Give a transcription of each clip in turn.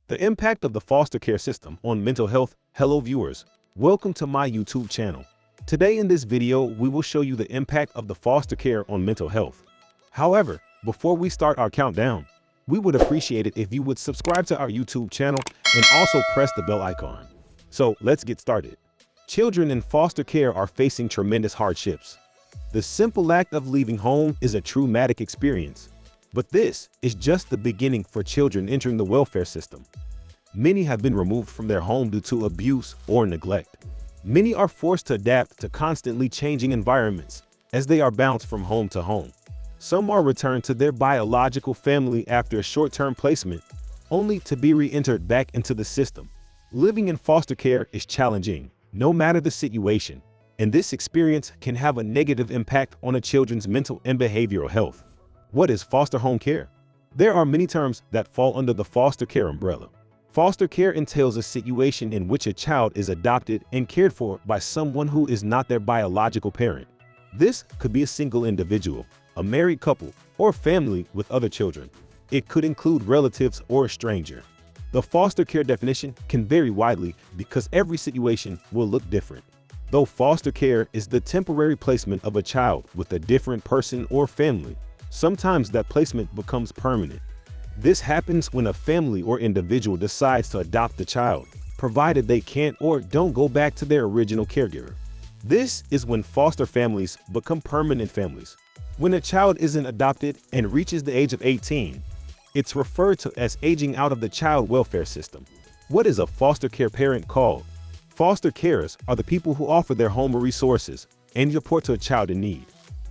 The impact of the foster care system on mental health. Hello viewers, welcome to my YouTube channel. Today in this video, we will show you the impact of the foster care on mental health. However, before we start our countdown, we would appreciate it if you would subscribe to our YouTube channel and also press the bell icon. So let's get started. Children in foster care are facing tremendous hardships. The simple act of leaving home is a traumatic experience. But this is just the beginning for children entering the welfare system. Many have been removed from their home due to abuse or neglect. Many are forced to adapt to constantly changing environments as they are bounced from home to home. Some are returned to their biological family after a short-term placement, only to be re-entered back into the system. Living in foster care is challenging, no matter the situation, and this experience can have a negative impact on a children's mental and behavioral health. What is foster home care? There are many terms that fall under the foster care umbrella. Foster care entails a situation in which a child is adopted and cared for by someone who is not their biological parent. This could be a single individual, a married couple, or family with other children. It could include relatives or a stranger. The foster care definition can vary widely because every situation will look different. Though foster care is the temporary placement of a child with a different person or family, sometimes that placement becomes permanent. This happens when a family or individual decides to adopt the child, provided they can't or don't go back to their original caregiver. This is when foster families become permanent families. When a child isn't adopted and reaches the age of 18, it's referred to as aging out of the child welfare system. What is a foster care parent called? Foster carers are the people who offer their home or resources and support to a child in need.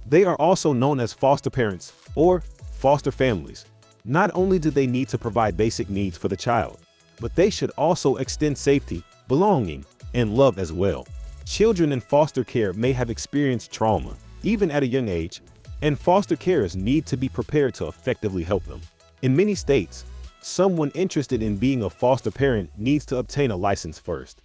They are also known as foster parents or foster families. Not only do they need to provide basic needs for the child, but they should also extend safety, belonging, and love as well. Children in foster care may have experienced trauma, even at a young age, and foster carers need to be prepared to effectively help them. In many states, someone interested in being a foster parent needs to obtain a license first.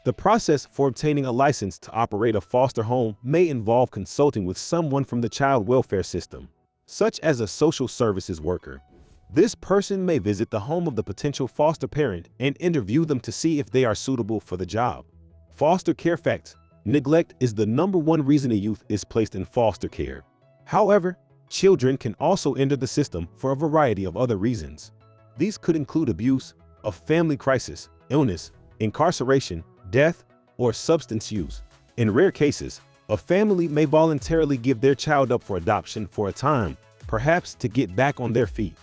The process for obtaining a license to operate a foster home may involve consulting with someone from the child welfare system, such as a social services worker. This person may visit the home of the potential foster parent and interview them to see if they are suitable for the job. Foster care facts. Neglect is the #1 reason a youth is placed in foster care. However, children can also enter the system for a variety of other reasons. These could include abuse, a family crisis, illness, incarceration, death, or substance use. In rare cases, a family may voluntarily give their child up for adoption for a time, perhaps to get back on their feet.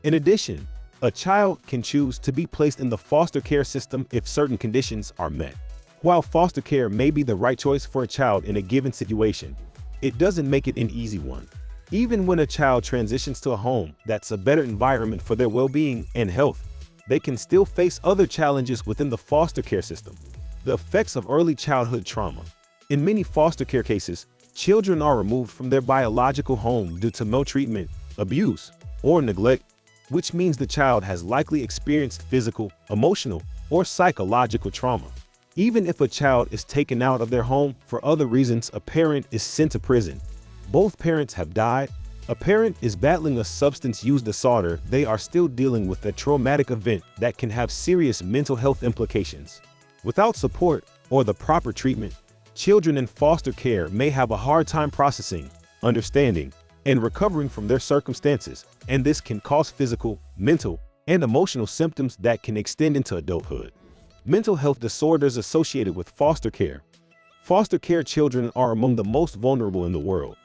In addition, a child can choose to be placed in the foster care system if certain conditions are met. While foster care may be the right choice for a child in a given situation, it doesn't make it an easy one. Even when a child transitions to a home that's a better environment for their well-being and health, they can still face other challenges within the foster care system. The effects of early childhood trauma. In many foster care cases, children are removed from their biological home due to maltreatment, abuse, or neglect, which means the child has likely experienced physical, emotional, or psychological trauma. Even if a child is taken out of their home for other reasons, a parent is sent to prison. Both parents have died. A parent is battling a substance use disorder. They are still dealing with a traumatic event that can have serious mental health implications. Without support or the proper treatment, children in foster care may have a hard time processing, understanding, and recovering from their circumstances, and this can cause physical, mental, and emotional symptoms that can extend into adulthood. Mental health disorders associated with foster care. Foster care children are among the most vulnerable in the world,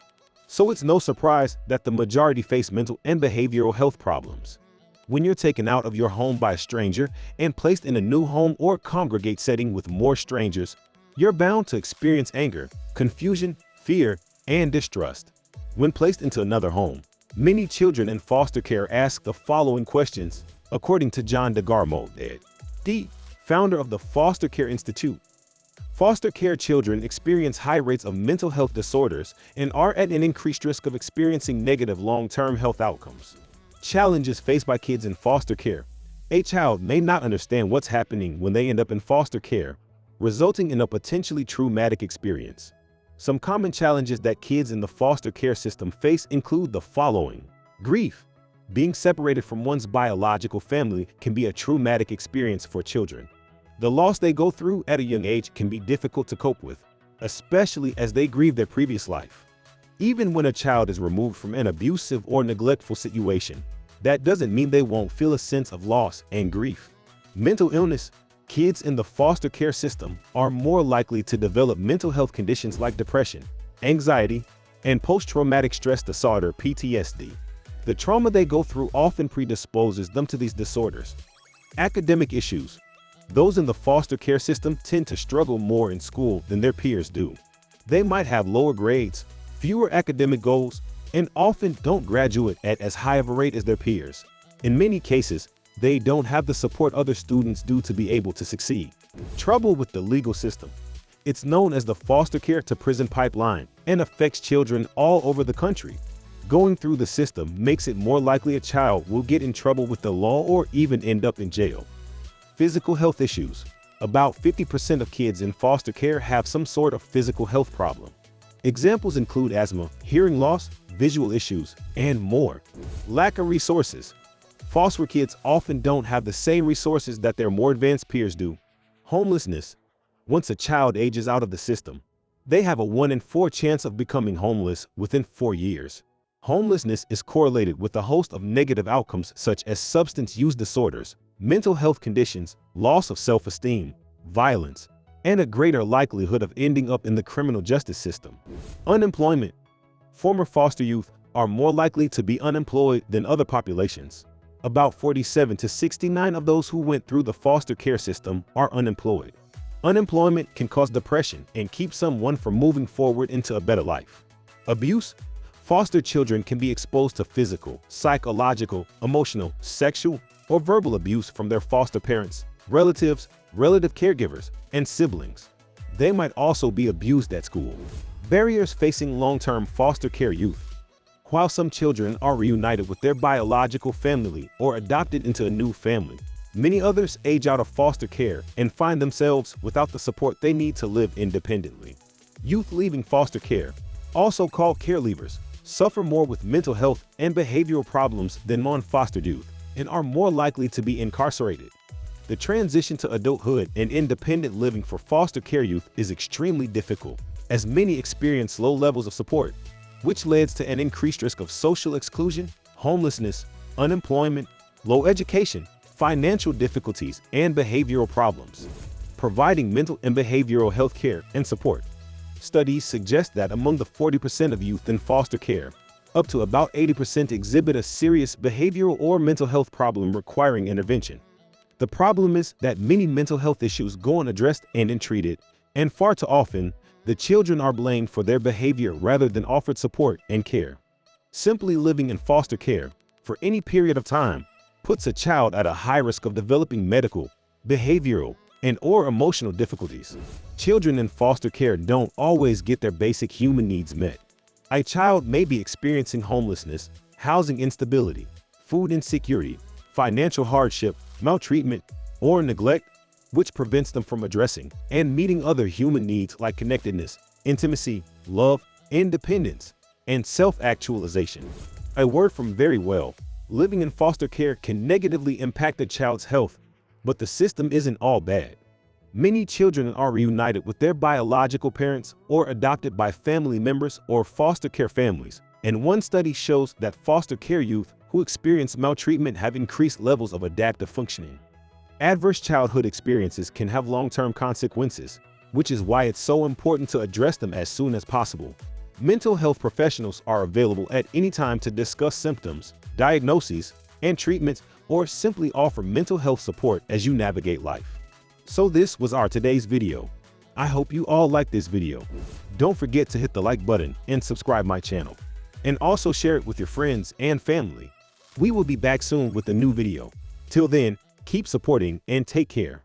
so it's no surprise that the majority face mental and behavioral health problems. When you're taken out of your home by a stranger and placed in a new home or congregate setting with more strangers, you're bound to experience anger, confusion, fear, and distrust. When placed into another home, many children in foster care ask the following questions, according to John DeGarmo, ed. Founder of the Foster Care Institute. Foster care children experience high rates of mental health disorders and are at an increased risk of experiencing negative long-term health outcomes. Challenges faced by kids in foster care. A child may not understand what's happening when they end up in foster care, resulting in a potentially traumatic experience. Some common challenges that kids in the foster care system face include the following: grief. Being separated from one's biological family can be a traumatic experience for children. The loss they go through at a young age can be difficult to cope with, especially as they grieve their previous life. Even when a child is removed from an abusive or neglectful situation, that doesn't mean they won't feel a sense of loss and grief. Mental illness. Kids in the foster care system are more likely to develop mental health conditions like depression, anxiety, and post-traumatic stress disorder (PTSD). The trauma they go through often predisposes them to these disorders. Academic issues. Those in the foster care system tend to struggle more in school than their peers do. They might have lower grades, fewer academic goals, and often don't graduate at as high of a rate as their peers. In many cases, they don't have the support other students do to be able to succeed. Trouble with the legal system. It's known as the foster care to prison pipeline and affects children all over the country. Going through the system makes it more likely a child will get in trouble with the law or even end up in jail. Physical health issues. About 50% of kids in foster care have some sort of physical health problem. Examples include asthma, hearing loss, visual issues, and more. Lack of resources. Foster kids often don't have the same resources that their more advanced peers do. Homelessness. Once a child ages out of the system, they have a 1 in 4 chance of becoming homeless within 4 years. Homelessness is correlated with a host of negative outcomes such as substance use disorders, mental health conditions, loss of self-esteem, violence, and a greater likelihood of ending up in the criminal justice system. Unemployment. Former foster youth are more likely to be unemployed than other populations. About 47 to 69 of those who went through the foster care system are unemployed. Unemployment can cause depression and keep someone from moving forward into a better life. Abuse. Foster children can be exposed to physical, psychological, emotional, sexual, or verbal abuse from their foster parents, relatives, relative caregivers, and siblings. They might also be abused at school. Barriers facing long-term foster care youth. While some children are reunited with their biological family or adopted into a new family, many others age out of foster care and find themselves without the support they need to live independently. Youth leaving foster care, also called care leavers, suffer more with mental health and behavioral problems than non-fostered youth and are more likely to be incarcerated. The transition to adulthood and independent living for foster care youth is extremely difficult, as many experience low levels of support, which leads to an increased risk of social exclusion, homelessness, unemployment, low education, financial difficulties, and behavioral problems. Providing mental and behavioral health care and support. Studies suggest that among the 40% of youth in foster care, up to about 80% exhibit a serious behavioral or mental health problem requiring intervention. The problem is that many mental health issues go unaddressed and untreated, and far too often, the children are blamed for their behavior rather than offered support and care. Simply living in foster care for any period of time puts a child at a high risk of developing medical, behavioral, and/or emotional difficulties. Children in foster care don't always get their basic human needs met. A child may be experiencing homelessness, housing instability, food insecurity, financial hardship, maltreatment, or neglect, which prevents them from addressing and meeting other human needs like connectedness, intimacy, love, independence, and self-actualization. A word from Very Well: living in foster care can negatively impact a child's health, but the system isn't all bad. Many children are reunited with their biological parents or adopted by family members or foster care families, and one study shows that foster care youth who experience maltreatment have increased levels of adaptive functioning. Adverse childhood experiences can have long-term consequences, which is why it's so important to address them as soon as possible. Mental health professionals are available at any time to discuss symptoms, diagnoses, and treatments, or simply offer mental health support as you navigate life. So this was our today's video. I hope you all liked this video. Don't forget to hit the like button and subscribe my channel. And also share it with your friends and family. We will be back soon with a new video. Till then, keep supporting and take care.